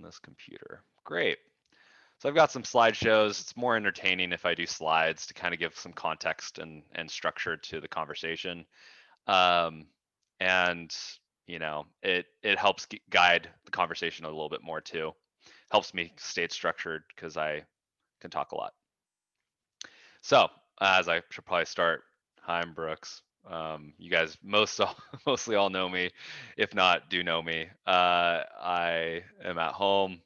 this computer. Great. So I've got some slideshows. It's more entertaining if I do slides to kind of give some context and structure to the conversation. Um, and it helps guide the conversation a little bit more too. Helps me stay structured because I can talk a lot. So as I should probably start, hi, I'm Brooks. You guys mostly all know me, if not do know me. I am at home,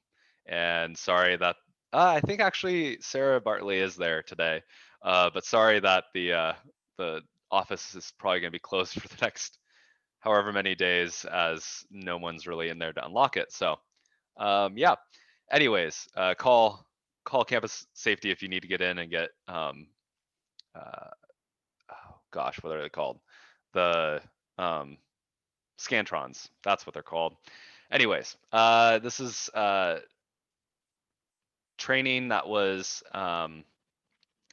and sorry that I think actually Sarah Bartley is there today, but sorry that the office is probably going to be closed for the next however many days, as no one's really in there to unlock it. So yeah. Anyways, call campus safety if you need to get in and get uh, oh gosh, what are they called? The Scantrons. That's what they're called. Anyways, this is training that was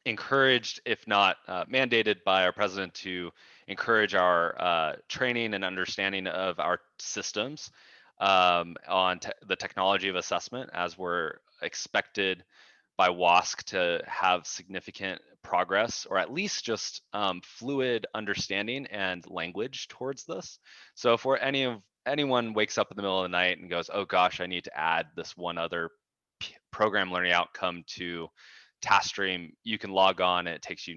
encouraged, if not mandated, by our president to encourage our training and understanding of our systems on the technology of assessment, as we're expected by WASC to have significant progress, or at least just fluid understanding and language towards this. So if anyone wakes up in the middle of the night and goes, "Oh gosh, I need to add this one other program learning outcome to TaskStream," you can log on and it takes you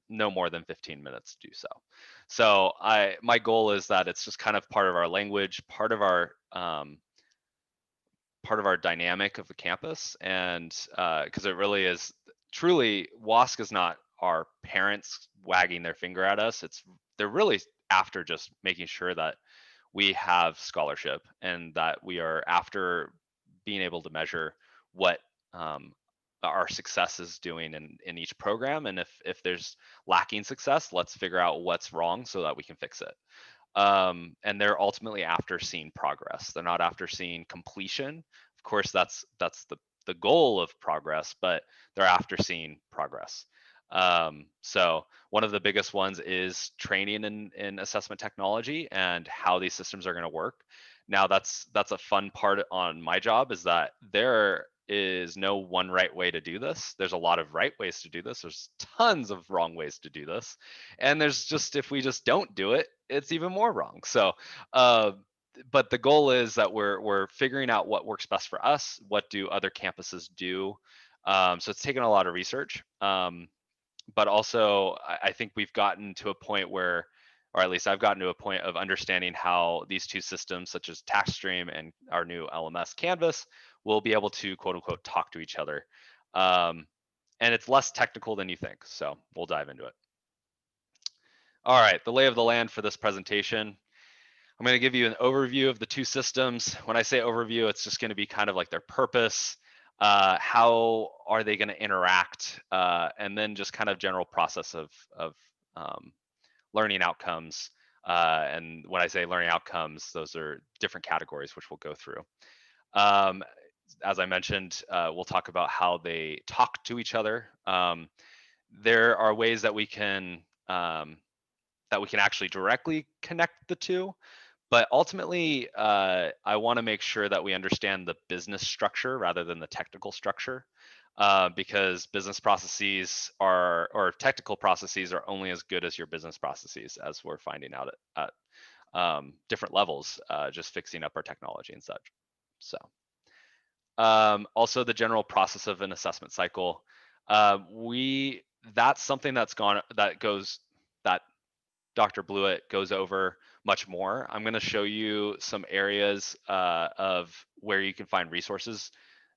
no more than 15 minutes to do so. So my goal is that it's just kind of part of our language, part of our dynamic of the campus, and because it really is truly, WASC is not our parents wagging their finger at us. They're really after just making sure that we have scholarship and that we are after being able to measure what our success is doing in each program. And if there's lacking success, let's figure out what's wrong so that we can fix it. And they're ultimately after seeing progress. They're not after seeing completion. Of course, that's the goal of progress, but they're after seeing progress. So one of the biggest ones is training in assessment technology and how these systems are going to work. Now that's a fun part on my job, is that there is no one right way to do this. There's a lot of right ways to do this. There's tons of wrong ways to do this. And there's just, if we just don't do it, it's even more wrong. So but the goal is that we're figuring out what works best for us. What do other campuses do? So it's taken a lot of research. But also I think we've gotten to a point where, or at least I've gotten to a point of understanding how these two systems, such as TaskStream and our new LMS Canvas, will be able to quote unquote talk to each other. And it's less technical than you think. So we'll dive into it. All right, the lay of the land for this presentation. I'm going to give you an overview of the two systems. When I say overview, it's just going to be kind of like their purpose, how are they going to interact, and then just kind of general process of learning outcomes. And when I say learning outcomes, those are different categories, which we'll go through. As I mentioned, we'll talk about how they talk to each other. There are ways that we can actually directly connect the two. But ultimately, I want to make sure that we understand the business structure rather than the technical structure, because business processes or technical processes are only as good as your business processes, as we're finding out at different levels, just fixing up our technology and such. So also the general process of an assessment cycle. That's something that Dr. Blewett goes over much more. I'm going to show you some areas of where you can find resources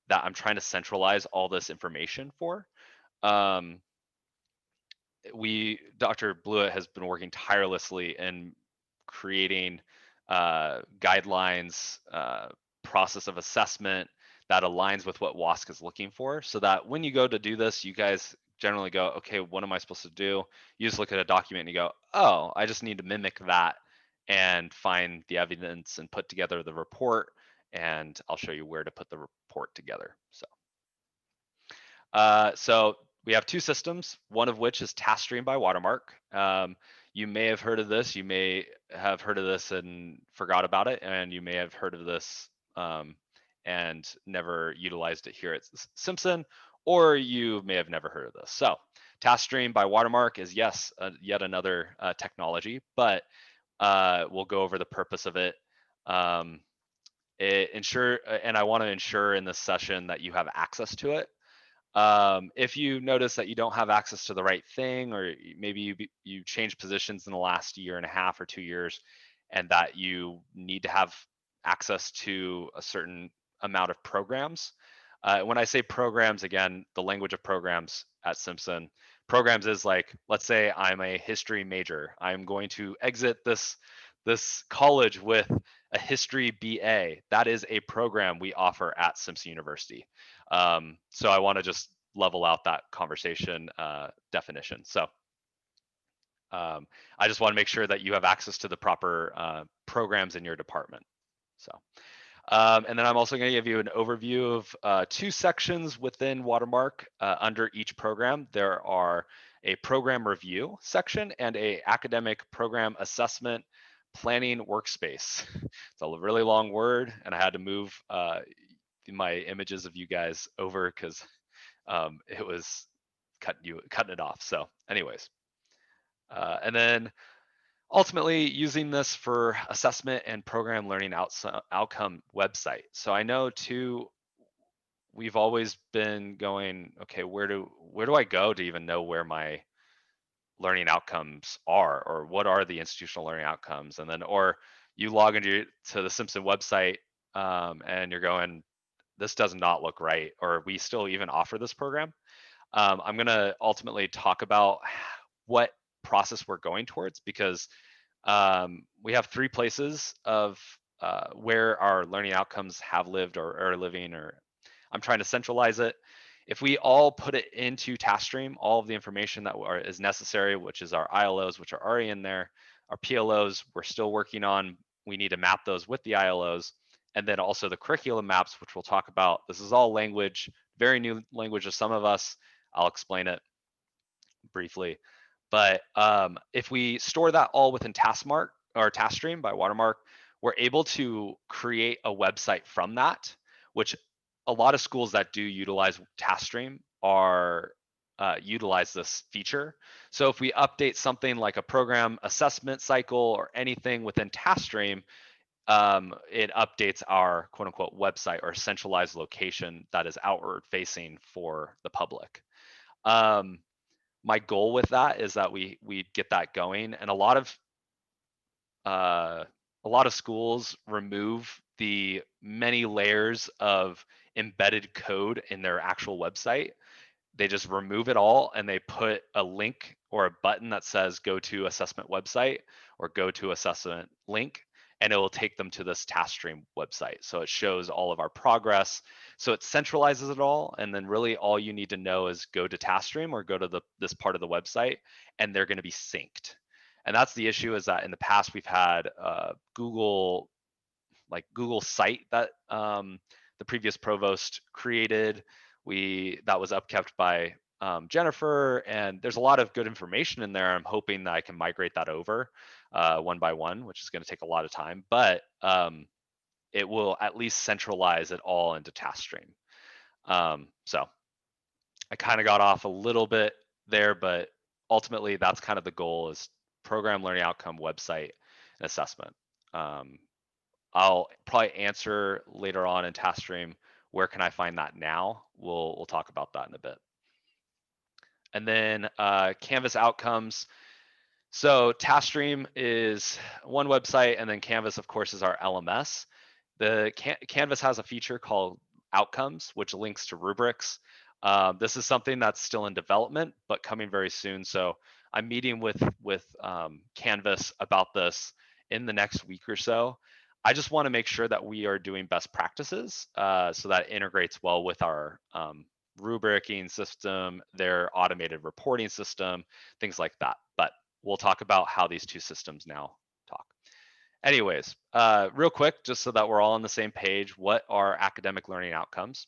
that I'm trying to centralize all this information for. Dr. Blewett has been working tirelessly in creating guidelines, process of assessment that aligns with what WASC is looking for, so that when you go to do this, you guys generally go, okay, what am I supposed to do? You just look at a document and you go, oh, I just need to mimic that and find the evidence and put together the report, and I'll show you where to put the report together. So we have two systems, one of which is TaskStream by Watermark. You may have heard of this. You may have heard of this and forgot about it, and you may have heard of this and never utilized it here at Simpson, or you may have never heard of this. So TaskStream by Watermark is, yes, yet another technology, but we'll go over the purpose of it. And I want to ensure in this session that you have access to it. If you notice that you don't have access to the right thing, or maybe you changed positions in the last year and a half or 2 years, and that you need to have access to a certain amount of programs. When I say programs, again, the language of programs at Simpson, programs is like, let's say I'm a history major. I'm going to exit this college with a history BA. That is a program we offer at Simpson University. So I want to just level out that conversation definition. So I just want to make sure that you have access to the proper programs in your department. So, and then I'm also going to give you an overview of 2 sections within Watermark. Under each program, there are a program review section and a academic program assessment planning workspace. It's a really long word, and I had to move my images of you guys over because it was cutting it off. So anyways, and then ultimately using this for assessment and program learning outcome website. So I know too, we've always been going, okay, where do I go to even know where my learning outcomes are, or what are the institutional learning outcomes? And then, or you log into the Simpson website and you're going, this does not look right, or we still even offer this program. I'm going to ultimately talk about what process we're going towards, because we have 3 places of where our learning outcomes have lived or are living, or I'm trying to centralize it. If we all put it into TaskStream, all of the information that is necessary, which is our ILOs, which are already in there, our PLOs, we're still working on, we need to map those with the ILOs, and then also the curriculum maps, which we'll talk about. This is all language, very new language to some of us. I'll explain it briefly. But if we store that all within Taskmark or TaskStream by Watermark, we're able to create a website from that, which a lot of schools that do utilize TaskStream are utilize this feature. So if we update something like a program assessment cycle or anything within TaskStream, it updates our quote unquote website or centralized location that is outward facing for the public. My goal with that is that we get that going, and a lot of schools remove the many layers of embedded code in their actual website. They just remove it all and they put a link or a button that says go to assessment website or go to assessment link, and it will take them to this TaskStream website. So it shows all of our progress. So it centralizes it all. And then really all you need to know is go to TaskStream or go to this part of the website, and they're going to be synced. And that's the issue, is that in the past we've had Google site that the previous provost created. That was upkept by Jennifer, and there's a lot of good information in there. I'm hoping that I can migrate that over one by one, which is going to take a lot of time, but it will at least centralize it all into TaskStream. So I kind of got off a little bit there, but ultimately that's kind of the goal, is program learning outcome website and assessment. I'll probably answer later on in TaskStream, where can I find that now? We'll talk about that in a bit. And then Canvas outcomes. So TaskStream is one website, and then Canvas, of course, is our LMS. The Canvas has a feature called Outcomes, which links to rubrics. This is something that's still in development, but coming very soon. So I'm meeting with Canvas about this in the next week or so. I just want to make sure that we are doing best practices so that it integrates well with our rubricing system, their automated reporting system, things like that. But we'll talk about how these 2 systems now talk. Anyways, real quick, just so that we're all on the same page, what are academic learning outcomes?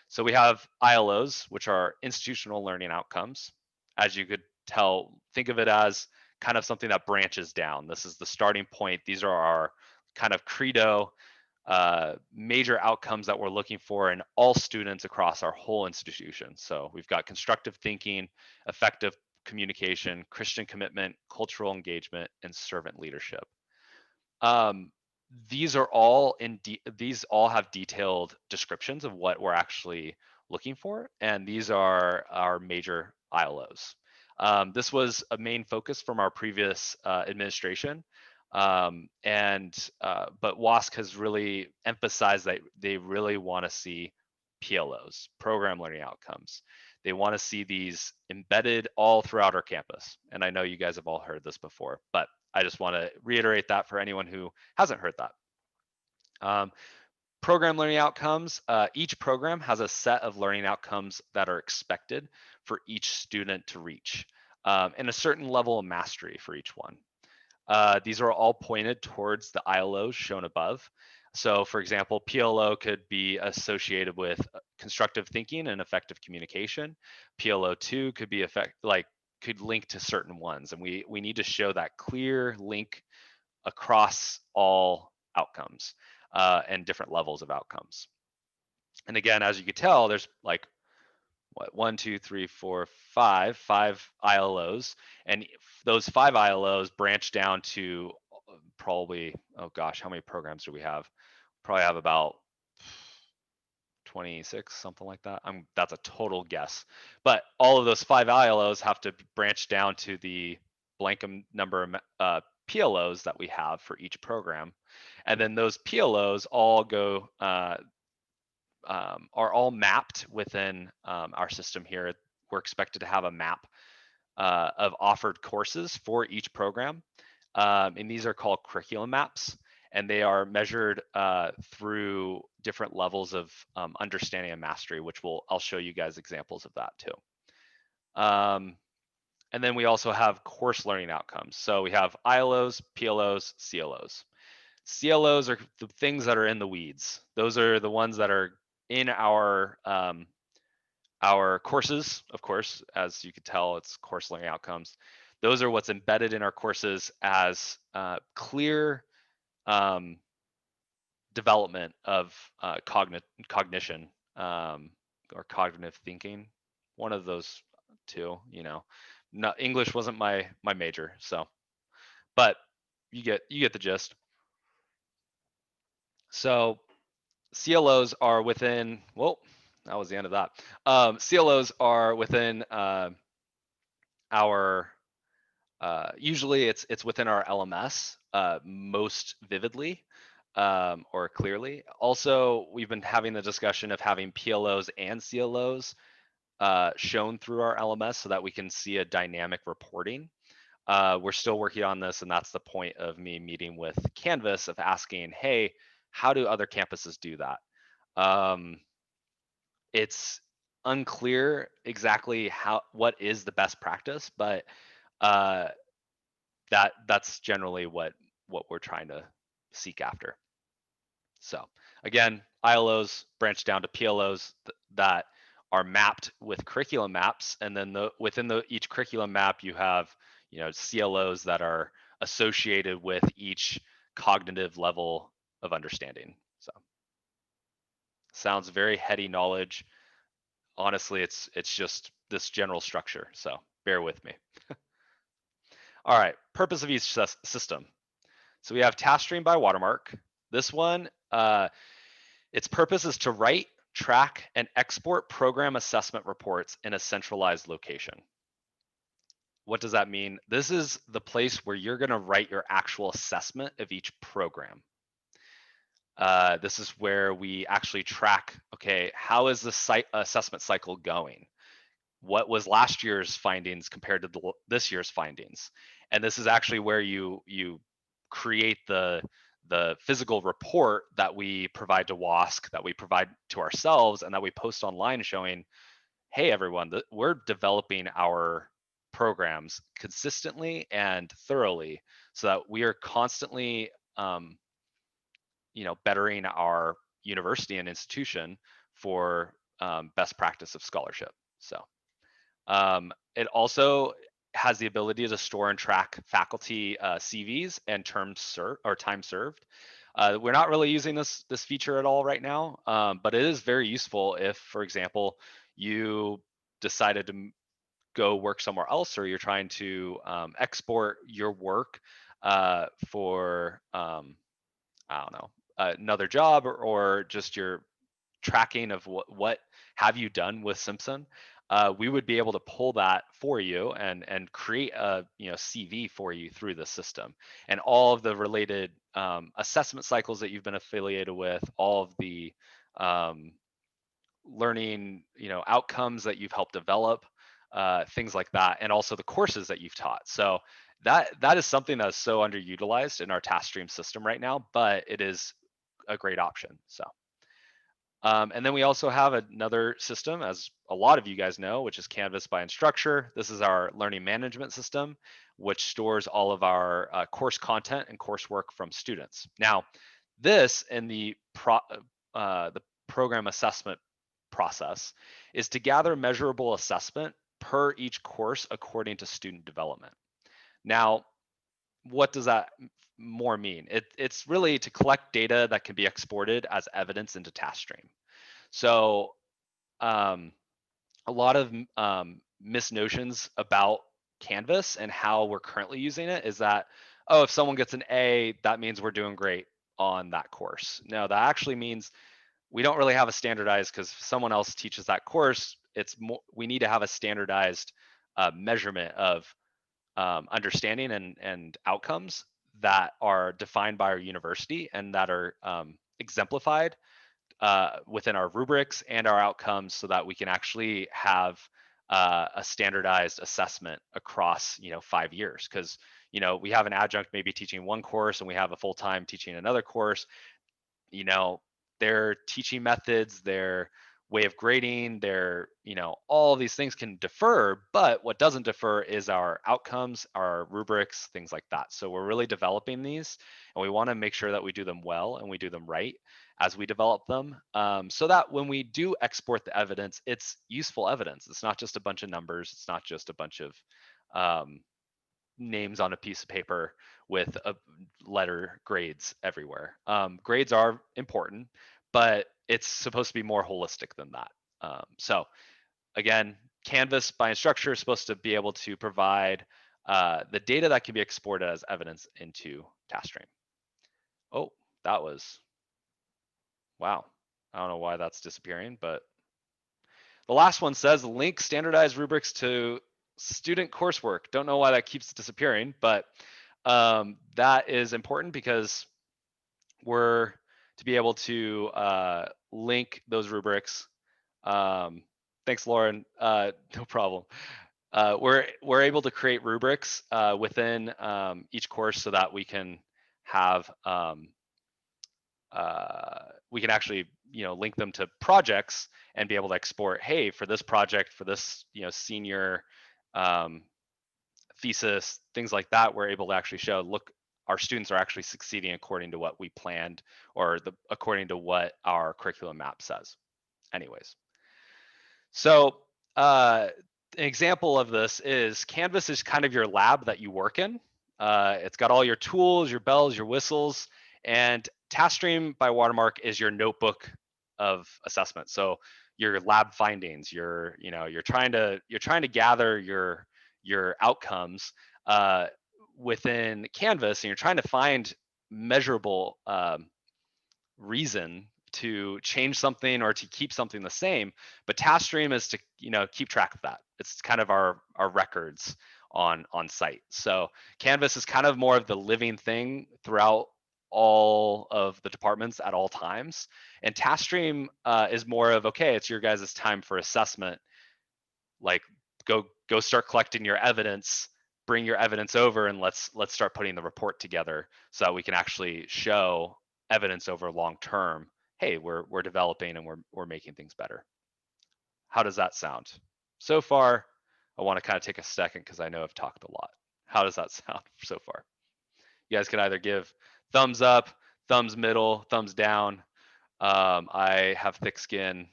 So we have ILOs, which are institutional learning outcomes. As you could tell, think of it as kind of something that branches down. This is the starting point. These are our kind of credo. major outcomes that we're looking for in all students across our whole institution. So we've got constructive thinking, effective communication, Christian commitment, cultural engagement, and servant leadership. Um, these are all these all have detailed descriptions of what we're actually looking for, and these are our major ILOs. This was a main focus from our previous administration, but WASC has really emphasized that they really want to see PLOs, program learning outcomes. They want to see these embedded all throughout our campus, and I know you guys have all heard this before, but I just want to reiterate that for anyone who hasn't heard that. Program learning outcomes, each program has a set of learning outcomes that are expected for each student to reach, and a certain level of mastery for each one. These are all pointed towards the ILOs shown above. So for example, PLO could be associated with constructive thinking and effective communication. PLO2 could be could link to certain ones. And we need to show that clear link across all outcomes and different levels of outcomes. And again, as you can tell, there's like what, 1, 2, 3, 4, 5 ILOs, and those 5 ILOs branch down to probably, oh gosh, how many programs do we have? Probably have about 26, something like that. That's a total guess, but all of those 5 ILOs have to branch down to the blank number of PLOs that we have for each program, and then those PLOs all go are all mapped within our system here. We're expected to have a map of offered courses for each program, and these are called curriculum maps, and they are measured through different levels of understanding and mastery, which I'll show you guys examples of that too. And then we also have course learning outcomes. So we have ILOs, PLOs, CLOs. CLOs are the things that are in the weeds. Those are the ones that are in our courses, of course. As you could tell, it's course learning outcomes. Those are what's embedded in our courses as clear development of cognition or cognitive thinking. One of those two, you know. English wasn't my major, so, but you get the gist. So CLOs are within, well, that was the end of that. CLOs are within our, usually it's within our LMS most vividly or clearly. Also, we've been having the discussion of having PLOs and CLOs shown through our LMS so that we can see a dynamic reporting. We're still working on this, and that's the point of me meeting with Canvas of asking, hey, how do other campuses do that? It's unclear exactly what is the best practice, but that's generally what we're trying to seek after. So again, ILOs branch down to PLOs that are mapped with curriculum maps, and then within each curriculum map, you have CLOs that are associated with each cognitive level of understanding. So sounds very heady knowledge. Honestly, it's just this general structure. So bear with me. All right, purpose of each system. So we have task stream by watermark. This one, its purpose is to write, track, and export program assessment reports in a centralized location. What does that mean? This is the place where you're going to write your actual assessment of each program. This is where we actually track, okay, how is the assessment cycle going? What was last year's findings compared to this year's findings? And this is actually where you create the physical report that we provide to WASC, that we provide to ourselves, and that we post online showing, hey, everyone, we're developing our programs consistently and thoroughly so that we are constantly bettering our university and institution for best practice of scholarship. So it also has the ability to store and track faculty CVs and time served. We're not really using this feature at all right now, but it is very useful if, for example, you decided to go work somewhere else, or you're trying to export your work for I don't know, another job, or just your tracking of what have you done with Simpson. We would be able to pull that for you and create a CV for you through the system, and all of the related assessment cycles that you've been affiliated with, all of the um, learning outcomes that you've helped develop, things like that, and also the courses that you've taught. So that is something that's so underutilized in our TaskStream system right now, but it is a great option. So and then we also have another system, as a lot of you guys know, which is Canvas by Instructure. This is our learning management system, which stores all of our course content and coursework from students. Now, this and the program assessment process is to gather measurable assessment per each course according to student development. Now, what does that more mean? It's really to collect data that can be exported as evidence into TaskStream. So um, a lot of misnotions about Canvas and how we're currently using it is that, oh, if someone gets an A, that means we're doing great on that course. No, that actually means we don't really have a standardized, because if someone else teaches that course, it's more, we need to have a standardized measurement of understanding and outcomes that are defined by our university and that are exemplified within our rubrics and our outcomes, so that we can actually have a standardized assessment across 5 years. Because we have an adjunct maybe teaching one course, and we have a full-time teaching another course. Their teaching methods, their way of grading, their all these things can differ, but what doesn't differ is our outcomes, our rubrics, things like that. So we're really developing these, and we want to make sure that we do them well and we do them right as we develop them, so that when we do export the evidence, it's useful evidence. It's not just a bunch of numbers, it's not just a bunch of um, names on a piece of paper with a letter grades everywhere. Grades are important, but it's supposed to be more holistic than that. So again, Canvas by Instructure is supposed to be able to provide the data that can be exported as evidence into TaskStream. Oh, that was, wow. I don't know why that's disappearing, but the last one says link standardized rubrics to student coursework. Don't know why that keeps disappearing, but that is important, because we're to be able to link those rubrics. Thanks, Lauren. No problem. We're able to create rubrics within each course, so that we can have we can actually link them to projects and be able to export, hey, for this project, for this senior thesis, things like that, we're able to actually show, look, our students are actually succeeding according to what we planned, or according to what our curriculum map says. Anyways, so an example of this is Canvas is kind of your lab that you work in. It's got all your tools, your bells, your whistles, and TaskStream by Watermark is your notebook of assessment. So your lab findings, you're trying to gather your outcomes within Canvas, and you're trying to find measurable reason to change something or to keep something the same. But TaskStream is to keep track of that. It's kind of our records on site. So Canvas is kind of more of the living thing throughout all of the departments at all times, and TaskStream is more of, okay, it's your guys' time for assessment. Like, go start collecting your evidence, bring your evidence over, and let's start putting the report together, so that we can actually show evidence over long term. Hey, we're developing and we're making things better. How does that sound so far? I want to kind of take a second, because I know I've talked a lot. How does that sound so far? You guys can either give thumbs up, thumbs middle, thumbs down. I have thick skin,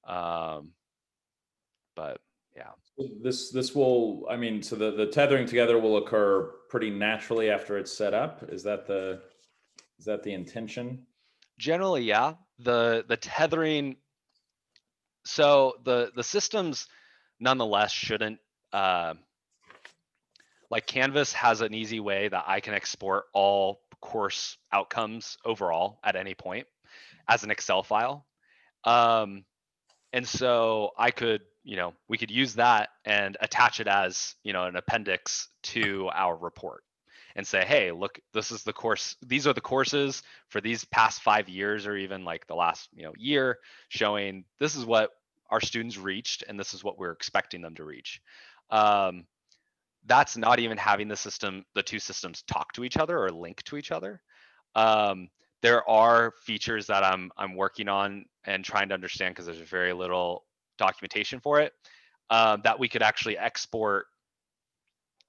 but yeah. This will, I mean, so the tethering together will occur pretty naturally after it's set up. Is that the Is that the intention? Generally, yeah. The tethering, so the systems nonetheless shouldn't, uh, like Canvas has an easy way that I can export all course outcomes overall at any point as an Excel file. Um, and so I could, we could use that and attach it as, an appendix to our report and say, hey, look, this is the course, these are the courses for these past 5 years, or even like the last, year, showing this is what our students reached and this is what we're expecting them to reach. That's not even having the two systems talk to each other or link to each other. Um, there are features that I'm working on and trying to understand, because there's very little documentation for it, that we could actually export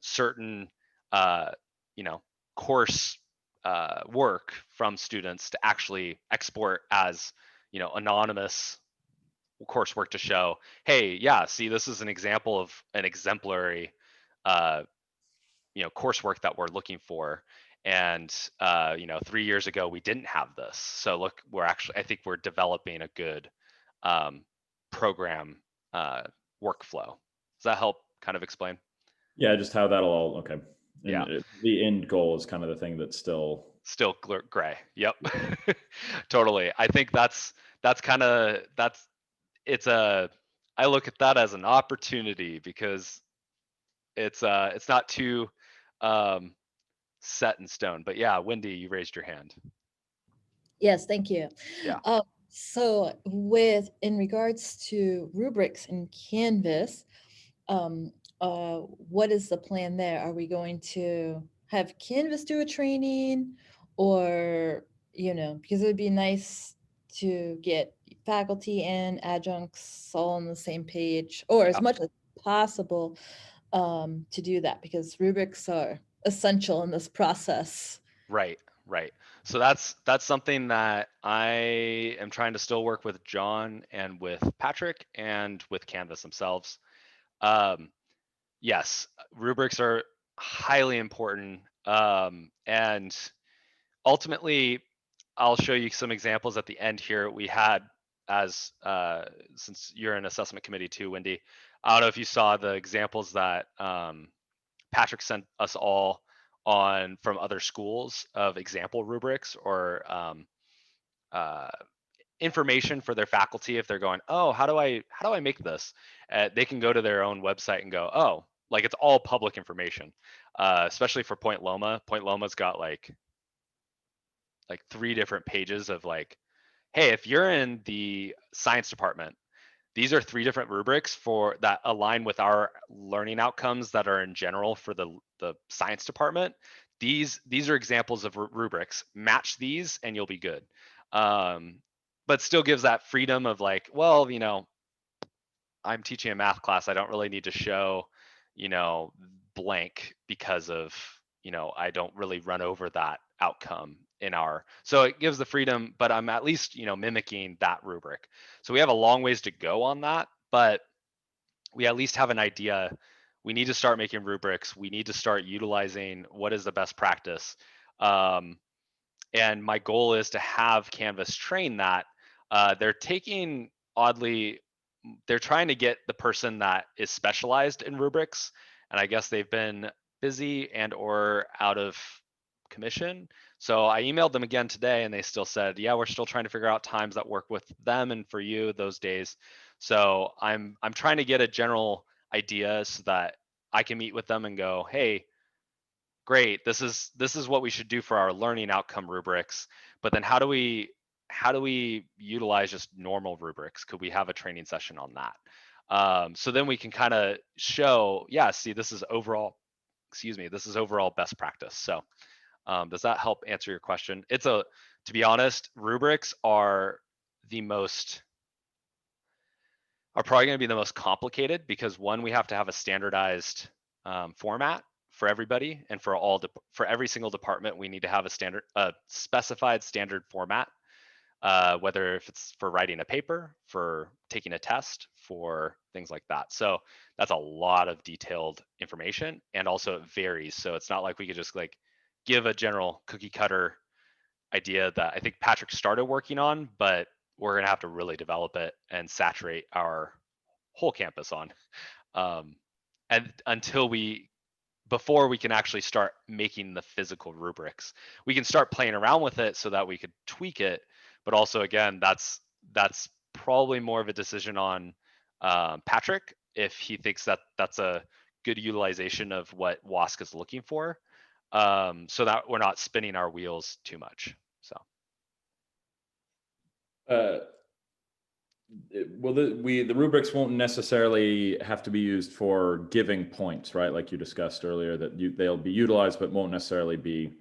certain, uh, you know, course work from students to actually export as, anonymous coursework to show, hey, yeah, see, this is an example of an exemplary, uh, coursework that we're looking for. And 3 years ago we didn't have this, so look, I think we're developing a good, um, program, uh, workflow. Does that help kind of explain? Yeah, just how that'll all, okay. And Yeah, the end goal is kind of the thing that's still, still gray. Yep. Totally. I think that's kind of that's it's a I look at that as an opportunity, because it's not too, um, set in stone. But yeah, Wendy, you raised your hand. Yes, thank you. Yeah. So with in regards to rubrics in Canvas, um, what is the plan there? Are we going to have Canvas do a training, or, because it would be nice to get faculty and adjuncts all on the same page, or as Yeah. much as possible, to do that, because rubrics are essential in this process. Right, right. So that's something that I am trying to still work with John and with Patrick and with Canvas themselves. Um, yes, rubrics are highly important. And ultimately, I'll show you some examples at the end here. We had, as since you're in assessment committee too, Wendy, I don't know if you saw the examples that, Patrick sent us all on from other schools of example rubrics, or, uh, information for their faculty. If they're going, oh, how do I make this? They can go to their own website and go, oh, like it's all public information. Especially for Point Loma. Point Loma's got like 3 different pages of like, hey, if you're in the science department, these are 3 different rubrics for that align with our learning outcomes that are in general for the science department. These are examples of rubrics. Match these and you'll be good. Um, but still gives that freedom of like, well, I'm teaching a math class. I don't really need to show, you know, blank, because of, I don't really run over that outcome in our, so it gives the freedom, but I'm at least, mimicking that rubric. So we have a long ways to go on that, but we at least have an idea. We need to start making rubrics. We need to start utilizing what is the best practice. Um, and my goal is to have Canvas train that. They're taking, oddly, they're trying to get the person that is specialized in rubrics, and I guess they've been busy and or out of commission. So I emailed them again today and they still said, yeah, we're still trying to figure out times that work with them and for you those days. So I'm trying to get a general idea so that I can meet with them and go, hey, great, this is what we should do for our learning outcome rubrics, but then how do we utilize just normal rubrics? Could we have a training session on that? So then we can kind of show, yeah, see, this is overall, excuse me, this is overall best practice. So does that help answer your question? To be honest, rubrics are probably going to be the most complicated, because one, we have to have a standardized, format for everybody, and for every single department we need to have a specified standard format, whether if it's for writing a paper, for taking a test, for things like that. So that's a lot of detailed information, and also it varies. So it's not like we could just like give a general cookie cutter idea that I think Patrick started working on, but we're gonna have to really develop it and saturate our whole campus on. And before we can actually start making the physical rubrics, we can start playing around with it so that we could tweak it. But also, again, that's probably more of a decision on Patrick if he thinks that that's a good utilization of what WASC is looking for, so that we're not spinning our wheels too much. So Well, the rubrics won't necessarily have to be used for giving points, right? Like you discussed earlier, that they'll be utilized, but won't necessarily be,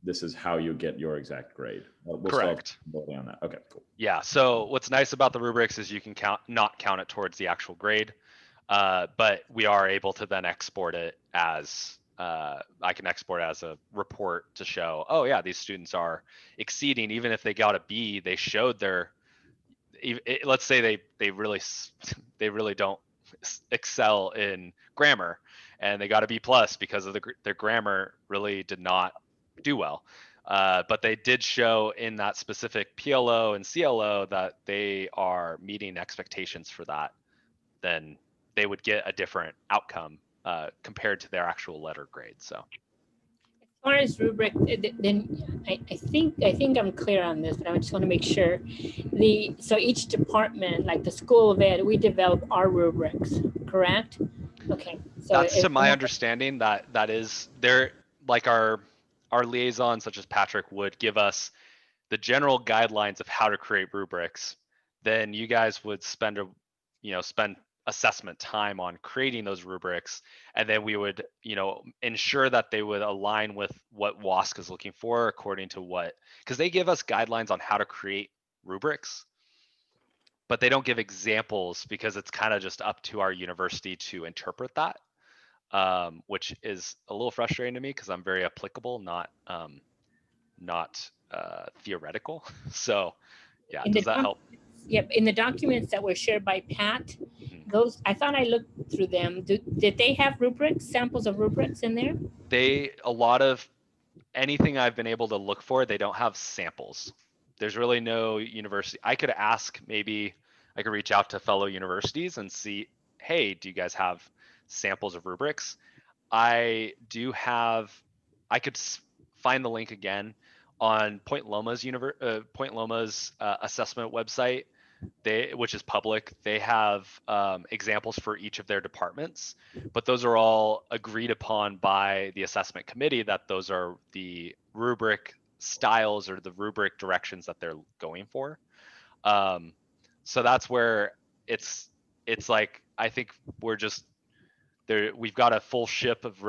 this is how you get your exact grade. We'll still have correct. flexibility on that. Okay, cool. Yeah. So what's nice about the rubrics is you can not count it towards the actual grade, but we are able to then export it as I can export it as a report to show, oh yeah, these students are exceeding, even if they got a B, they showed their. Let's say they really they really don't excel in grammar, and they got a B plus because of their grammar really did not do well. But they did show in that specific PLO and CLO that they are meeting expectations for that, then they would get a different outcome compared to their actual letter grade. So As far as rubric, then I think I'm clear on this, but I just want to make sure. So each department, like the School of Ed, we develop our rubrics, correct? Okay. So that's to my understanding that is there, like our liaison such as Patrick would give us the general guidelines of how to create rubrics. Then you guys would spend assessment time on creating those rubrics, and then we would ensure that they would align with what WASC is looking for according to what, because they give us guidelines on how to create rubrics, but they don't give examples because it's kind of just up to our university to interpret that, which is a little frustrating to me because I'm very applicable, not theoretical. So yeah, does that help? Yep. In the documents that were shared by Pat, those, I thought I looked through them. Did they have rubrics, samples of rubrics in there? A lot of anything I've been able to look for, they don't have samples. There's really no university. I could ask, maybe I could reach out to fellow universities and see, hey, do you guys have samples of rubrics? I could find the link again on Point Loma's assessment website, which is public. They have examples for each of their departments, but those are all agreed upon by the assessment committee that those are the rubric styles or the rubric directions that they're going for. So that's where it's like, I think we're just there. We've got a full ship of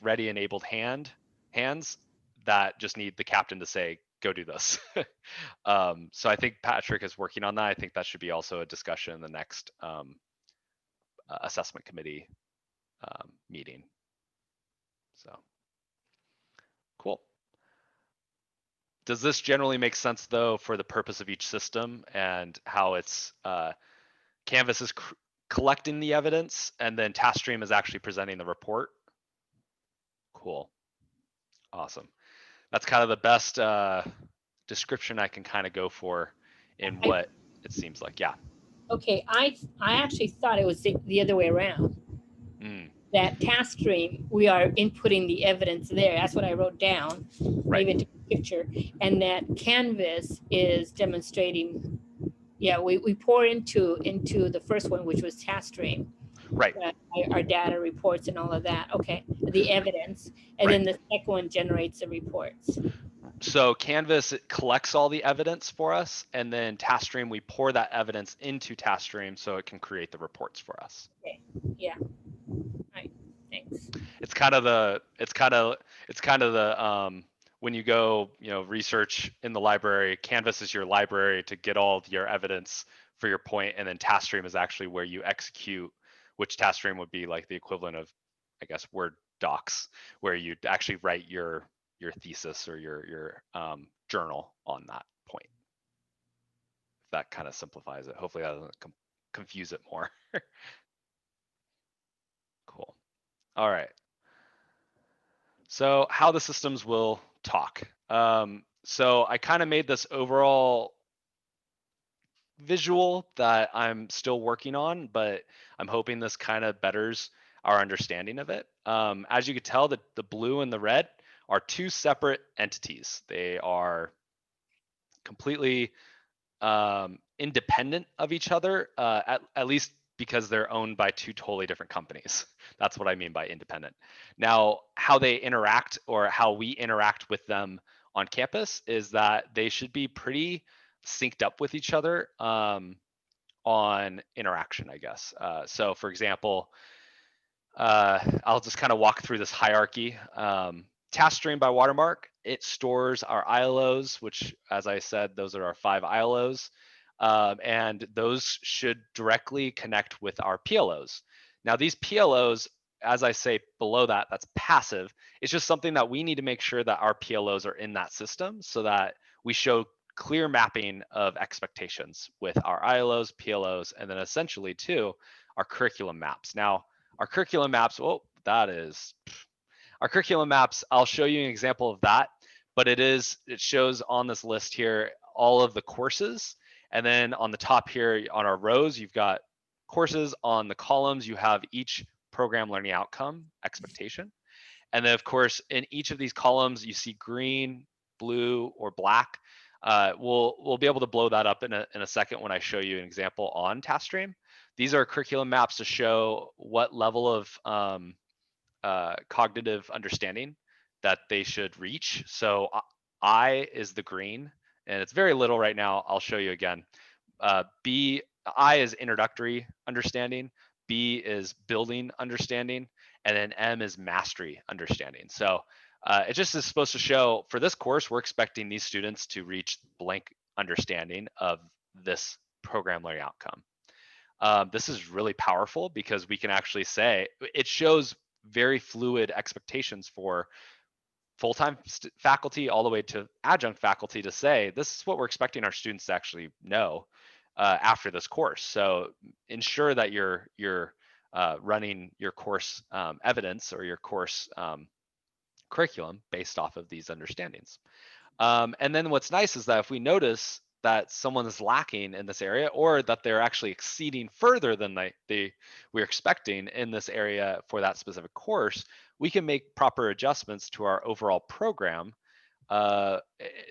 ready enabled hands that just need the captain to say, go do this. So I think Patrick is working on that. I think that should be also a discussion in the next assessment committee meeting. So cool. Does this generally make sense though for the purpose of each system and how it's Canvas is collecting the evidence and then TaskStream is actually presenting the report? Cool. Awesome. That's kind of the best description I can kind of go for in what it seems like. Yeah. Okay, I actually thought it was the other way around. That TaskStream, we are inputting the evidence there. That's what I wrote down. Right. Maybe into a picture. And that Canvas is demonstrating. Yeah, we pour into the first one, which was TaskStream. Right. Our data reports and all of that. Okay, the evidence, and then the second one generates the reports. So Canvas collects all the evidence for us, and then TaskStream, we pour that evidence into TaskStream so it can create the reports for us. Okay. Yeah. All right. Thanks. It's kind of the when you go research in the library, Canvas is your library to get all of your evidence for your point, and then TaskStream is actually where you execute, which TaskStream would be like the equivalent of, I guess, Word docs, where you actually write your thesis or your journal on that point. If that kind of simplifies it. Hopefully that doesn't confuse it more. Cool. All right. So how the systems will talk. So I kind of made this overall visual that I'm still working on, but I'm hoping this kind of betters our understanding of it. As you could tell, the blue and the red are two separate entities. They are completely independent of each other, at least because they're owned by two totally different companies. That's what I mean by independent. Now, how they interact or how we interact with them on campus is that they should be pretty synced up with each other on interaction, I guess. So for example, I'll just kind of walk through this hierarchy. Task stream by watermark, it stores our ILOs, which, as I said, those are our 5 ILOs. And those should directly connect with our PLOs. Now, these PLOs, as I say below that, that's passive. It's just something that we need to make sure that our PLOs are in that system so that we show clear mapping of expectations with our ILOs, PLOs, and then essentially too, our curriculum maps. Now, our curriculum maps, oh, that is, our curriculum maps, I'll show you an example of that, but it shows on this list here all of the courses. And then on the top here on our rows, you've got courses. On the columns, you have each program learning outcome expectation. And then of course, in each of these columns, you see green, blue, or black. We'll be able to blow that up in a second when I show you an example on TaskStream. These are curriculum maps to show what level of cognitive understanding that they should reach. So I is the green, and it's very little right now. I'll show you again. I is introductory understanding, B is building understanding, and then M is mastery understanding. So it just is supposed to show for this course, we're expecting these students to reach blank understanding of this program learning outcome. This is really powerful because we can actually say it shows very fluid expectations for full-time faculty all the way to adjunct faculty to say, this is what we're expecting our students to actually know after this course. So ensure that you're running your course evidence or your course curriculum based off of these understandings. And then what's nice is that if we notice that someone is lacking in this area or that they're actually exceeding further than we're expecting in this area for that specific course, we can make proper adjustments to our overall program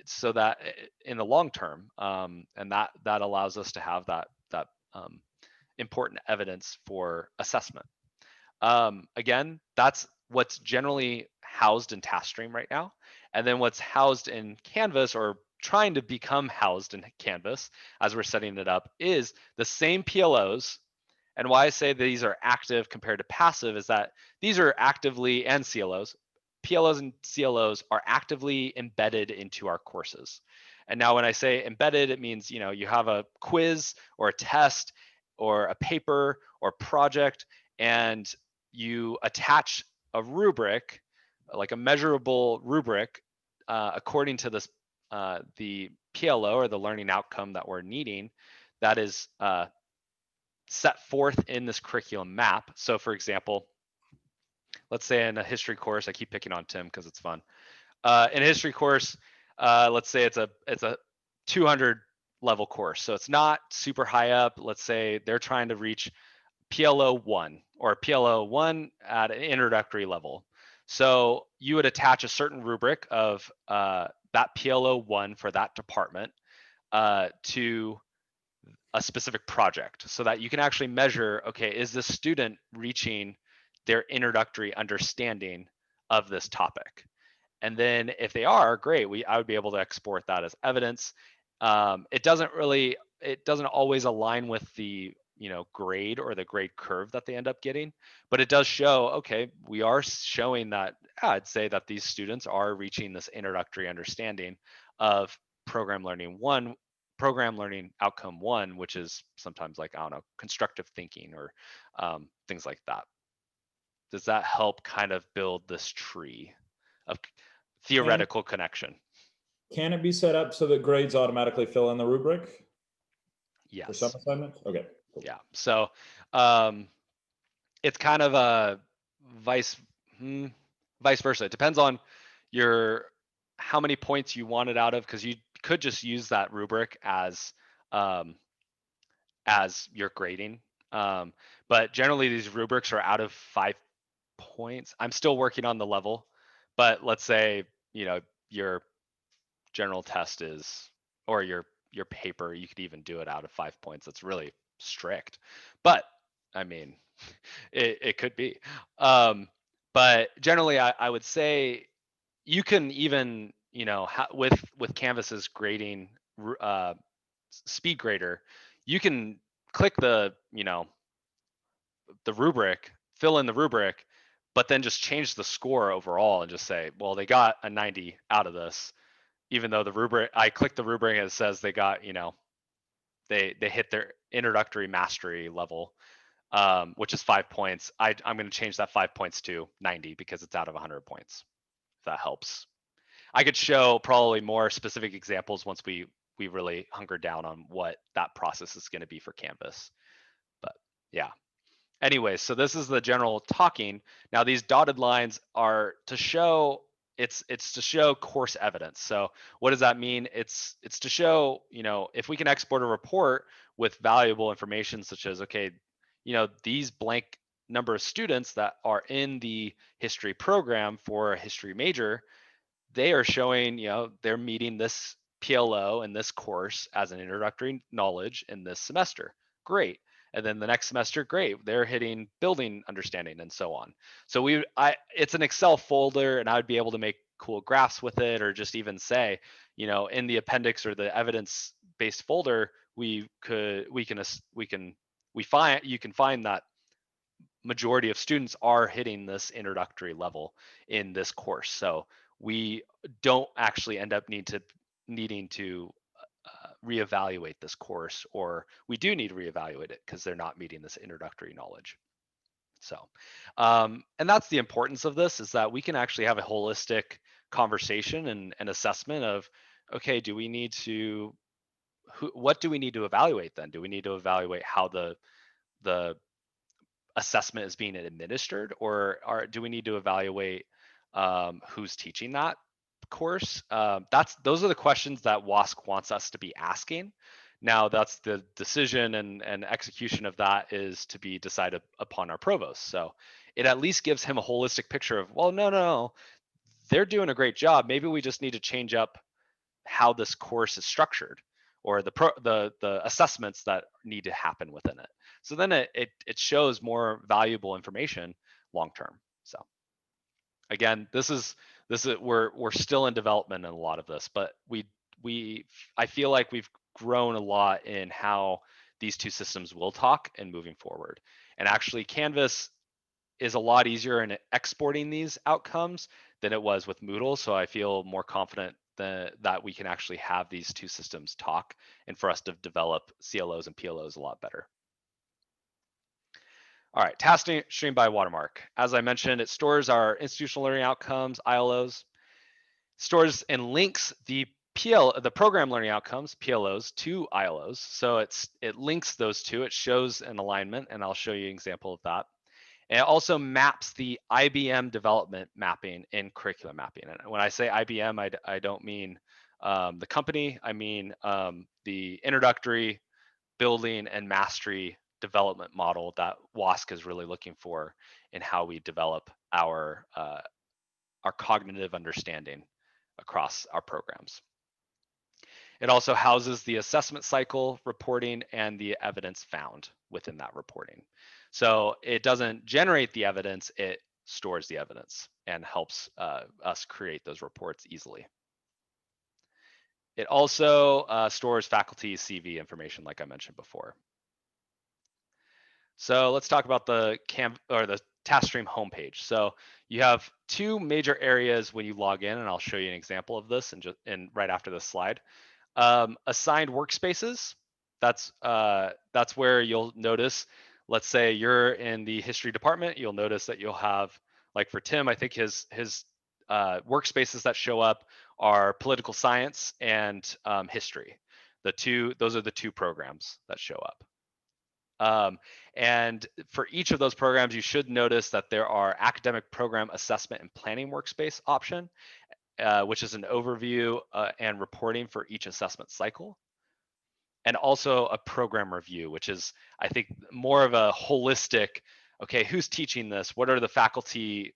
so that in the long term, and that allows us to have that important evidence for assessment. Again, that's what's generally housed in TaskStream right now. And then what's housed in Canvas or trying to become housed in Canvas as we're setting it up is the same PLOs. And why I say these are active compared to passive is that these are actively, and CLOs, PLOs and CLOs are actively embedded into our courses. And now when I say embedded, it means, you have a quiz or a test or a paper or project, and you attach a rubric, like a measurable rubric, according to this the PLO or the learning outcome that we're needing, that is set forth in this curriculum map. So for example, let's say in a history course, I keep picking on Tim because it's fun. In a history course, let's say it's a 200 level course. So it's not super high up. Let's say they're trying to reach PLO 1 or PLO 1 at an introductory level. So you would attach a certain rubric of that PLO 1 for that department to a specific project so that you can actually measure, okay, is this student reaching their introductory understanding of this topic? And then if they are, great, I would be able to export that as evidence. It doesn't always align with the grade or the grade curve that they end up getting, but it does show, okay, we are showing that, I'd say that these students are reaching this introductory understanding of program learning outcome 1, which is sometimes like, I don't know, constructive thinking or things like that. Does that help kind of build this tree of theoretical connection? Can it be set up so that grades automatically fill in the rubric? Yes. For some assignments? Okay. Cool. Yeah. So it's kind of a vice versa. It depends on how many points you want it out of, because you could just use that rubric as your grading. But generally these rubrics are out of 5 points. I'm still working on the level, but let's say, you know, your general test is, or your paper, you could even do it out of 5 points. That's really strict, but I mean, it could be. But generally I would say you can even, you know, with Canvas's grading speed grader, you can click the, you know, the rubric, fill in the rubric, but then just change the score overall and just say, well, they got a 90 out of this, even though the rubric, I clicked the rubric and it says they got, you know, they hit their introductory mastery level, which is 5 points. I'm going to change that 5 points to 90 because it's out of 100 points. If that helps. I could show probably more specific examples once we really hunker down on what that process is going to be for Canvas. But yeah. Anyway, so this is the general talking. Now these dotted lines are to show, it's to show course evidence. So what does that mean? It's to show, you know, if we can export a report with valuable information such as, okay, you know, these blank number of students that are in the history program for a history major, they are showing, you know, they're meeting this PLO in this course as an introductory knowledge in this semester. Great. And then the next semester, great, they're hitting building understanding and so on. So it's an Excel folder, and I would be able to make cool graphs with it, or just even say, you know, in the appendix or the evidence-based folder, you can find that majority of students are hitting this introductory level in this course. So we don't actually end up needing to reevaluate this course, or we do need to reevaluate it because they're not meeting this introductory knowledge. So, and that's the importance of this, is that we can actually have a holistic conversation and assessment of, okay, do we need to, what do we need to evaluate then? Do we need to evaluate how the assessment is being administered, or do we need to evaluate who's teaching that course? Those are the questions that WASC wants us to be asking. Now that's the decision and execution of that is to be decided upon our provost. So it at least gives him a holistic picture of, well, no, they're doing a great job. Maybe we just need to change up how this course is structured, or the assessments that need to happen within it. So then it shows more valuable information long term. So again, this is we're still in development in a lot of this, but I feel like we've grown a lot in how these two systems will talk and moving forward. And actually Canvas is a lot easier in exporting these outcomes than it was with Moodle. So I feel more confident that we can actually have these two systems talk, and for us to develop CLOs and PLOs a lot better. All right, task stream by watermark. As I mentioned, it stores our institutional learning outcomes, ILOs, stores and links the program learning outcomes, PLOs, to ILOs. So it links those two, it shows an alignment, and I'll show you an example of that. And it also maps the IBM development mapping in curriculum mapping. And when I say IBM, I don't mean the company, I mean the introductory, building, and mastery development model that WASC is really looking for in how we develop our cognitive understanding across our programs. It also houses the assessment cycle reporting and the evidence found within that reporting. So it doesn't generate the evidence, it stores the evidence and helps us create those reports easily. It also stores faculty CV information, like I mentioned before. So let's talk about the TaskStream homepage. So you have two major areas when you log in, and I'll show you an example of this in right after this slide. Assigned workspaces. That's where you'll notice, let's say you're in the history department, you'll notice that you'll have, like for Tim, I think his workspaces that show up are political science and history. Those are the two programs that show up. And for each of those programs, you should notice that there are academic program assessment and planning workspace option. which is an overview and reporting for each assessment cycle. And also a program review, which is, I think, more of a holistic, okay, who's teaching this? What are the faculty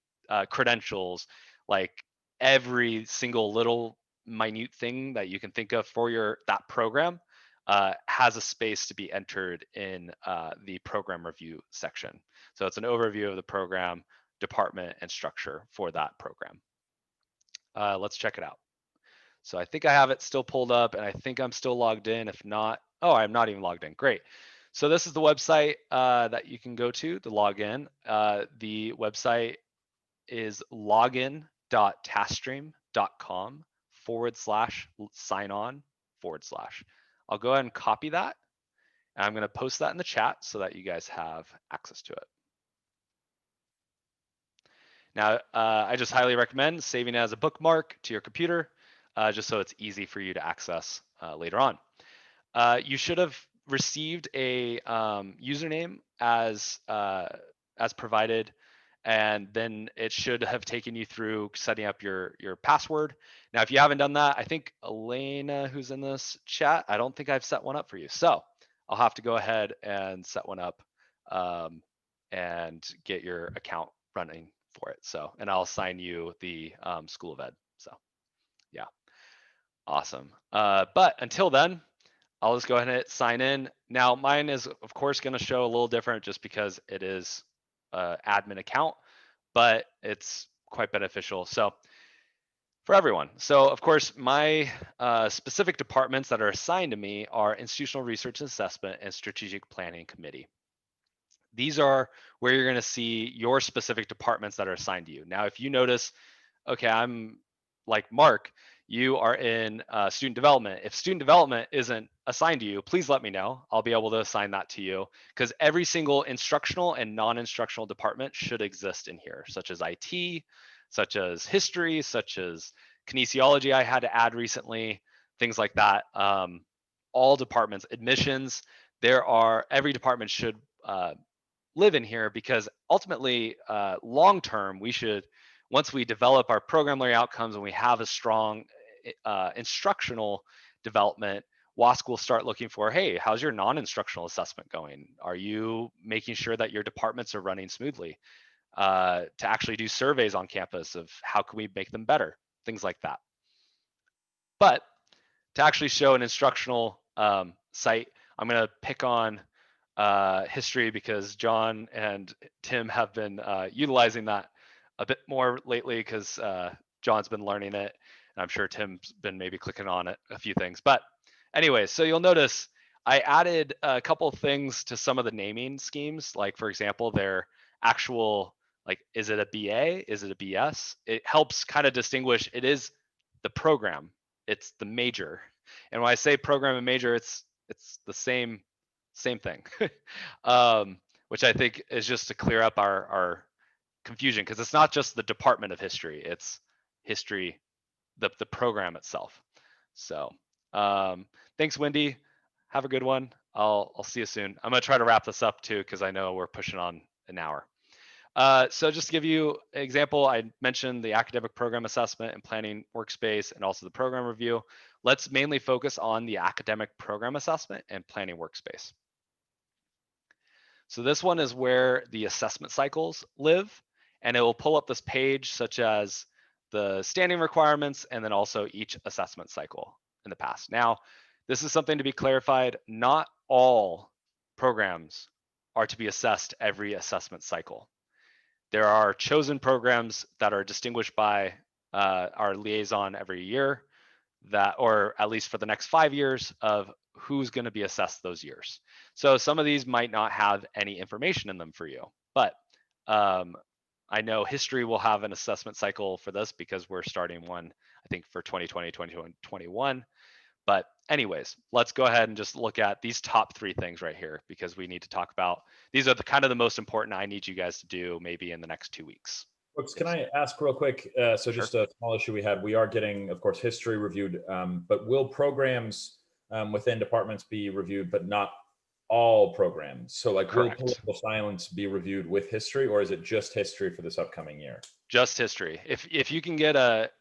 credentials? Like every single little minute thing that you can think of for that program has a space to be entered in the program review section. So it's an overview of the program, department, and structure for that program. Let's check it out. So I think I have it still pulled up, and I think I'm still logged in. If not, oh, I'm not even logged in. Great. So this is the website that you can go to log in. The website is login.taskstream.com/sign-on/. I'll go ahead and copy that. And I'm going to post that in the chat so that you guys have access to it. Now, I just highly recommend saving it as a bookmark to your computer, just so it's easy for you to access later on. You should have received a username as provided, and then it should have taken you through setting up your password. Now, if you haven't done that, I think Elena, who's in this chat, I don't think I've set one up for you. So I'll have to go ahead and set one up and get your account running for it. So, and I'll assign you the School of Ed. So yeah, awesome. But until then, I'll just go ahead and hit sign in. Now mine is of course going to show a little different just because it is an admin account, but it's quite beneficial. So for everyone. So of course, my specific departments that are assigned to me are Institutional Research and Assessment and Strategic Planning Committee. These are where you're going to see your specific departments that are assigned to you. Now, if you notice, okay, I'm like Mark, you are in student development. If student development isn't assigned to you, please let me know. I'll be able to assign that to you, because every single instructional and non-instructional department should exist in here, such as IT, such as history, such as kinesiology I had to add recently, things like that. All departments, admissions, every department should live in here, because ultimately, long term, we should, once we develop our program learning outcomes and we have a strong instructional development, WASC will start looking for, hey, how's your non-instructional assessment going? Are you making sure that your departments are running smoothly? To actually do surveys on campus of how can we make them better, things like that. But to actually show an instructional site, I'm going to pick on history, because John and Tim have been utilizing that a bit more lately, because John's been learning it, and I'm sure Tim's been maybe clicking on it a few things. But anyway, so you'll notice I added a couple of things to some of the naming schemes. Like for example, their actual, like, is it a BA? Is it a BS? It helps kind of distinguish, it is the program, it's the major. And when I say program and major, it's the same thing, which I think is just to clear up our confusion, because it's not just the Department of History, it's history, the program itself. So thanks, Wendy. Have a good one. I'll see you soon. I'm gonna try to wrap this up too, because I know we're pushing on an hour. So just to give you an example, I mentioned the academic program assessment and planning workspace, and also the program review. Let's mainly focus on the academic program assessment and planning workspace. So this one is where the assessment cycles live, and it will pull up this page such as the standing requirements and then also each assessment cycle in the past. Now, this is something to be clarified. Not all programs are to be assessed every assessment cycle. There are chosen programs that are distinguished by our liaison every year, that, or at least for the next 5 years, of who's going to be assessed those years. So some of these might not have any information in them for you, but I know history will have an assessment cycle for this, because we're starting one, I think, for 2020, 2021. But anyways, let's go ahead and just look at these top 3 things right here, because we need to talk about, these are the kind of the most important I need you guys to do maybe in the next 2 weeks. Brooks, can I ask real quick? So just Sure. a small issue we had. We are getting, of course, history reviewed, but will programs within departments be reviewed, but not all programs. So like, will Correct. political science be reviewed with history, or is it just history for this upcoming year? Just history. If you can get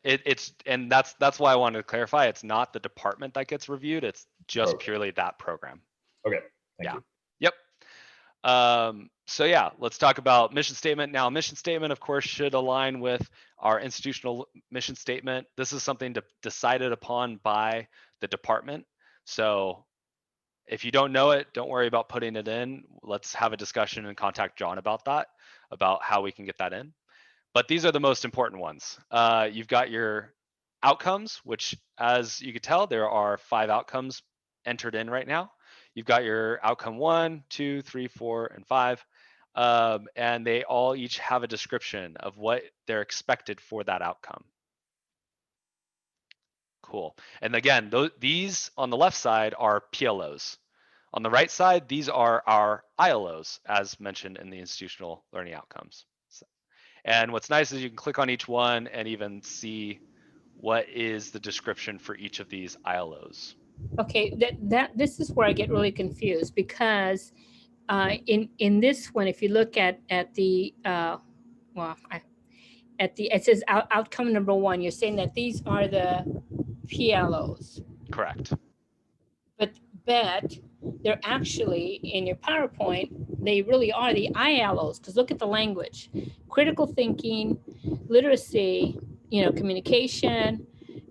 it's and that's why I wanted to clarify. It's not the department that gets reviewed. It's just Okay. purely that program. Okay, thank Yeah. you. Yep. So yeah, let's talk about mission statement. Now, mission statement, of course, should align with our institutional mission statement. This is something decided upon by the department. So if you don't know it, don't worry about putting it in. Let's have a discussion and contact John about that, about how we can get that in. But these are the most important ones. You've got your outcomes, which, as you could tell, there are 5 outcomes entered in right now. You've got your outcome 1, 2, 3, 4, and 5. And they all each have a description of what they're expected for that outcome. Cool. And again, these on the left side are PLOs. On the right side, these are our ILOs, as mentioned in the institutional learning outcomes. And what's nice is you can click on each one and even see what is the description for each of these ILOs. Okay, this is where I get really confused, because in this one, if you look at the it says outcome number 1, you're saying that these are the PLOs, Correct. but they're actually, in your PowerPoint, they really are the ILOs, because look at the language: critical thinking, literacy, communication,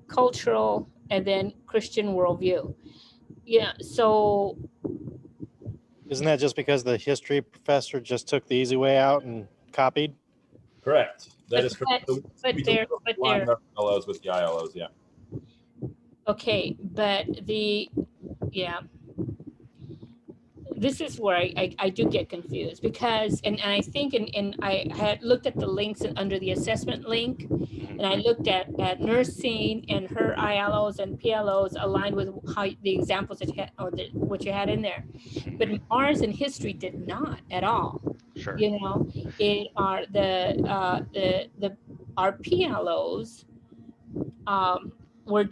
cultural, and then Christian worldview. Yeah, so Isn't that just because the history professor just took the easy way out and copied? Correct. That But- is correct. but- but We they're- don't but align they're- our ILOs with the ILOs, yeah. okay, but this is where I do get confused, because and I think and I had looked at the links under the assessment link, and I looked at nursing, and her ILOs and PLOs aligned with how the examples that you had, or what you had in there, but ours in history did not at all. Sure. It are our PLOs were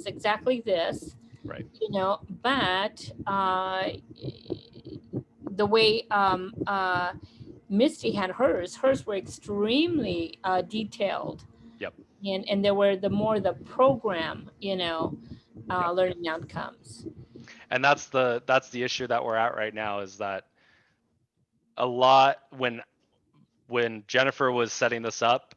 exactly this. Right. But the way Misty had hers were extremely detailed. Yep. And there were the program, learning outcomes. And that's the issue that we're at right now, is that a lot, when Jennifer was setting this up,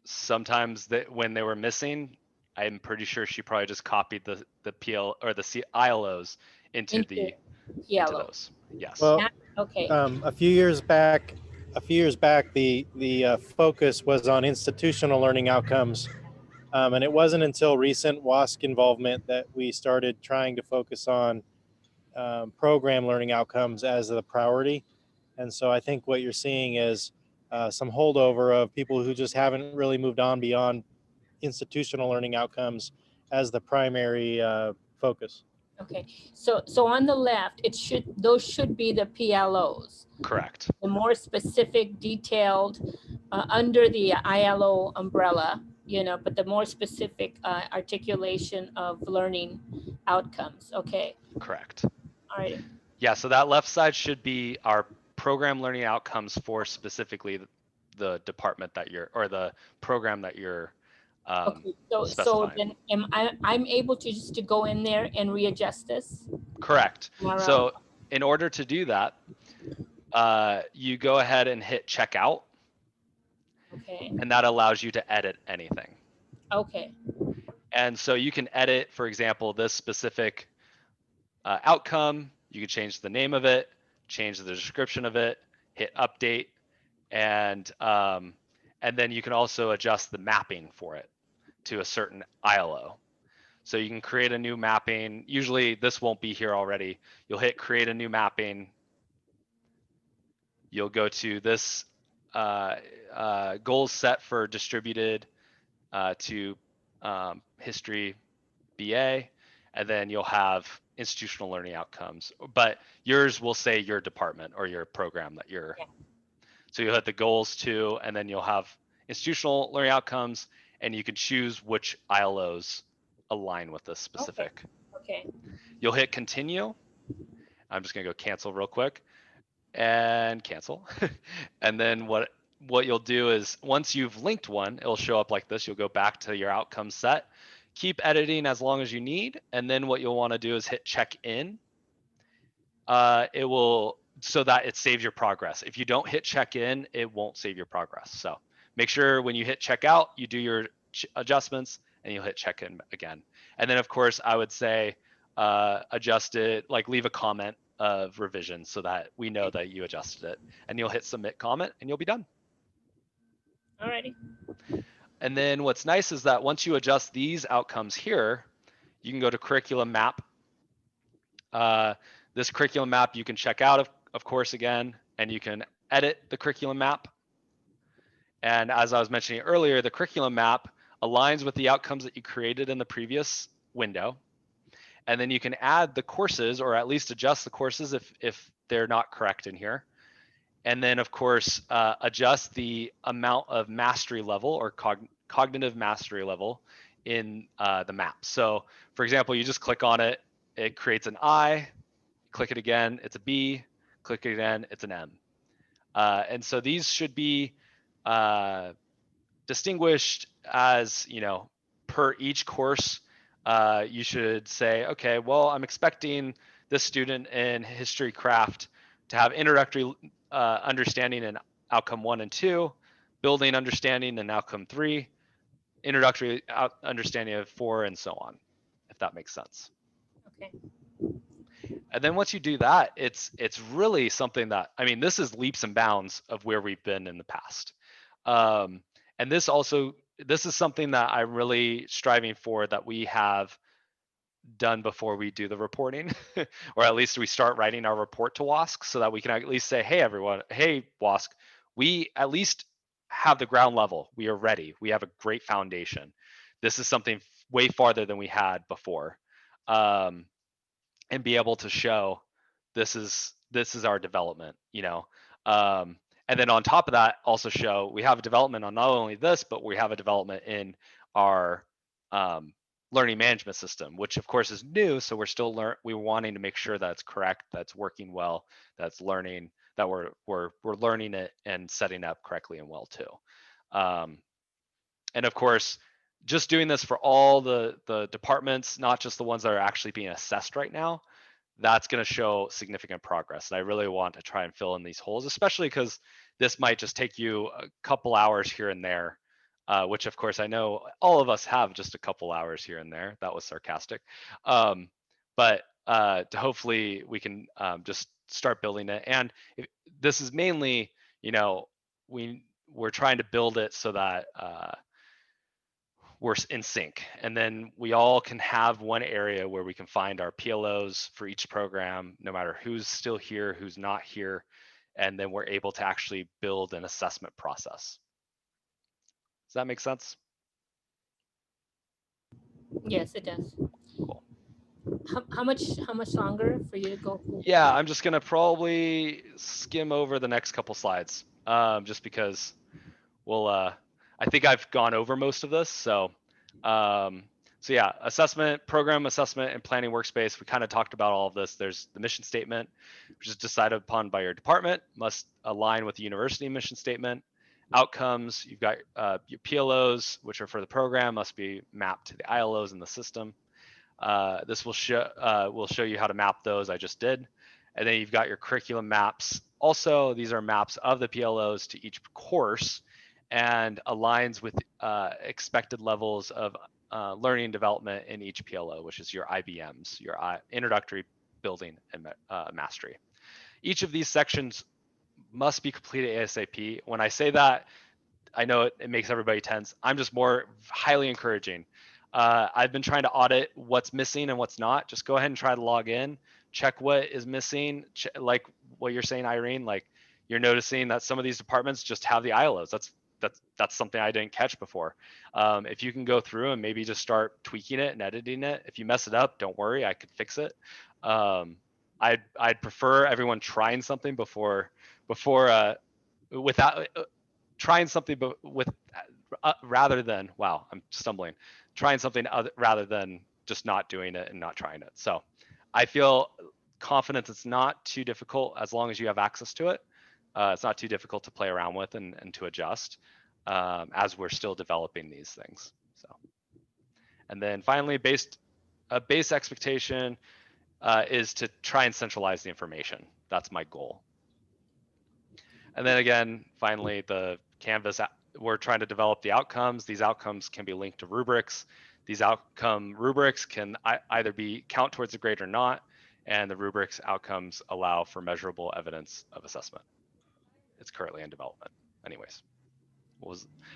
sometimes when they were missing, I'm pretty sure she probably just copied the PL or the ILOs into those. Yes. Well, Okay. a few years back, the focus was on institutional learning outcomes, and it wasn't until recent WASC involvement that we started trying to focus on program learning outcomes as the priority. And so I think what you're seeing is some holdover of people who just haven't really moved on beyond institutional learning outcomes as the primary focus. Okay, so on the left, those should be the PLOs. Correct. The more specific, detailed, under the ILO umbrella, but the more specific articulation of learning outcomes. Okay. Correct. All right. Yeah, so that left side should be our program learning outcomes for specifically the department that you're, or the program that you're Okay, so specifying. then I'm able to just to go in there and readjust this? Correct. All So right. in order to do that, you go ahead and hit checkout, Okay, and that allows you to edit anything. okay, And so you can edit, for example, this specific outcome. You can change the name of it, change the description of it, hit update, and then you can also adjust the mapping for it to a certain ILO. So you can create a new mapping. Usually this won't be here already. You'll hit create a new mapping. You'll go to this goals set for distributed to history BA, and then you'll have institutional learning outcomes, but yours will say your department or your program that you're. Yeah. So you'll hit the goals too, and then you'll have institutional learning outcomes, and you can choose which ILOs align with this specific. okay, You'll hit continue, I'm just gonna go cancel real quick and cancel. And then what you'll do is once you've linked one, it'll show up like this. You'll go back to your outcome set, keep editing as long as you need. And then what you'll want to do is hit check in. It will, so that it saves your progress. If you don't hit check in, it won't save your progress. So make sure when you hit check out, you do your adjustments and you'll hit check in again. And then of course I would say, adjust it, like leave a comment of revision so that we know that you adjusted it, and you'll hit submit comment and you'll be done. Alrighty. And then what's nice is that once you adjust these outcomes here, you can go to curriculum map. This curriculum map you can check out, of course, again, and you can edit the curriculum map. And as I was mentioning earlier, the curriculum map aligns with the outcomes that you created in the previous window. And then you can add the courses, or at least adjust the courses if they're not correct in here. And then of course, adjust the amount of mastery level or cognitive mastery level in the map. So for example, you just click on it, it creates an I, click it again, it's a B, click it again, it's an M. And so these should be distinguished as, you know, per each course. You should say, okay, well, I'm expecting this student in history craft to have introductory understanding in outcome 1 and 2, building understanding in outcome 3, introductory understanding of 4, and so on, if that makes sense. Okay. And then once you do that, it's really something that, I mean, this is leaps and bounds of where we've been in the past. And this is something that I'm really striving for, that we have done before we do the reporting, or at least we start writing our report to WASC, so that we can at least say, hey, everyone, hey, WASC, we at least have the ground level. We are ready. We have a great foundation. This is something way farther than we had before. And be able to show this is our development, you know. And then on top of that, also show we have a development on not only this, but we have a development in our learning management system, which of course is new. So we're still we're wanting to make sure that it's correct, that's working well, that's learning, that we're learning it and setting up correctly and well too. And of course, just doing this for all the departments, not just the ones that are actually being assessed right now, that's going to show significant progress. And I really want to try and fill in these holes, especially because this might just take you a couple hours here and there, which of course I know all of us have just a couple hours here and there. That was sarcastic. But hopefully we can just start building it. And this is mainly, you know, we're trying to build it so that we're in sync, and then we all can have one area where we can find our PLOs for each program, no matter who's still here, who's not here, and then we're able to actually build an assessment process. Does that make sense? Yes, it does. Cool. How much longer for you to go? Yeah, I'm just gonna probably skim over the next couple slides, just because we'll I think I've gone over most of this. So yeah, assessment, program assessment, and planning workspace. We kind of talked about all of this. There's the mission statement, which is decided upon by your department, must align with the university mission statement. Outcomes, you've got your PLOs, which are for the program, must be mapped to the ILOs in the system. This will show you how to map those. I just did. And then you've got your curriculum maps. Also, these are maps of the PLOs to each course, and aligns with expected levels of learning and development in each PLO, which is your IBMs, your introductory, building, and mastery. Each of these sections must be completed ASAP. When I say that, I know it makes everybody tense. I'm just more highly encouraging. I've been trying to audit what's missing and what's not. Just go ahead and try to log in, check what is missing, like what you're saying, Irene, like you're noticing that some of these departments just have the ILOs. That's something I didn't catch before. If you can go through and maybe just start tweaking it and editing it. If you mess it up, don't worry, I could fix it. I'd prefer everyone trying something before without trying something, but with rather than, wow, I'm stumbling, trying something rather than just not doing it and not trying it. So I feel confident it's not too difficult as long as you have access to it. It's not too difficult to play around with and to adjust as we're still developing these things. So, and then finally, a base expectation is to try and centralize the information. That's my goal. And then again, finally, the Canvas, we're trying to develop the outcomes. These outcomes can be linked to rubrics. These outcome rubrics can either be count towards a grade or not. And the rubrics outcomes allow for measurable evidence of assessment. It's currently in development. Anyways,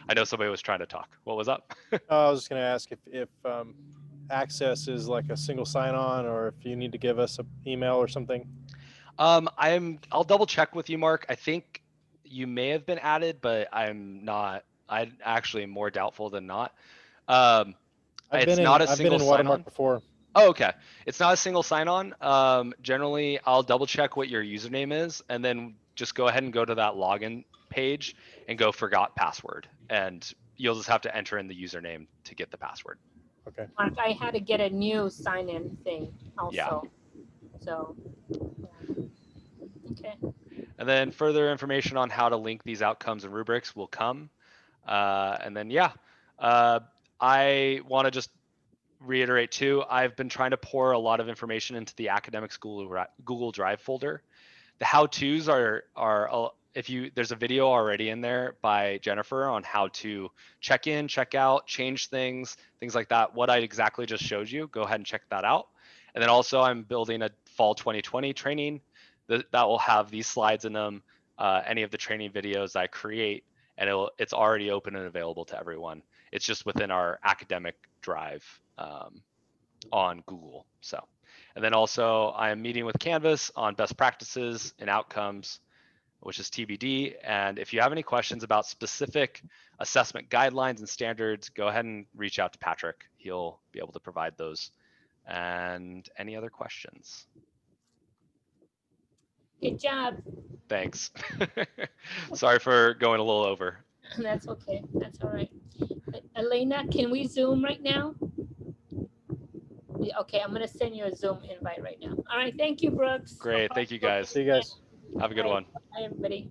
I know somebody was trying to talk. What was up? I was just going to ask if access is like a single sign-on, or if you need to give us an email or something. I'll double check with you, Mark. I think you may have been added, but I'm actually more doubtful than not. I've been in Watermark before. Oh, okay. It's not a single sign-on. Generally, I'll double check what your username is, and then just go ahead and go to that login page and go forgot password, and you'll just have to enter in the username to get the password. Okay. Mark, I had to get a new sign-in thing also. Yeah. So, okay. And then further information on how to link these outcomes and rubrics will come. And then, yeah, I want to just reiterate too, I've been trying to pour a lot of information into the academics Google Drive folder. The how-tos are there's a video already in there by Jennifer on how to check in, check out, change things like that. What I exactly just showed you, go ahead and check that out. And then also I'm building a fall 2020 training that will have these slides in them, any of the training videos I create, and it's already open and available to everyone. It's just within our academic drive on Google. So, and then also I am meeting with Canvas on best practices and outcomes, which is TBD. And if you have any questions about specific assessment guidelines and standards, go ahead and reach out to Patrick. He'll be able to provide those. And any other questions? Good job. Thanks. Sorry for going a little over. That's okay. That's all right. Elena, can we Zoom right now? Yeah, okay, I'm going to send you a Zoom invite right now. All right. Thank you, Brooks. Great. Thank you, guys. See you guys. Have a good one. Bye, everybody.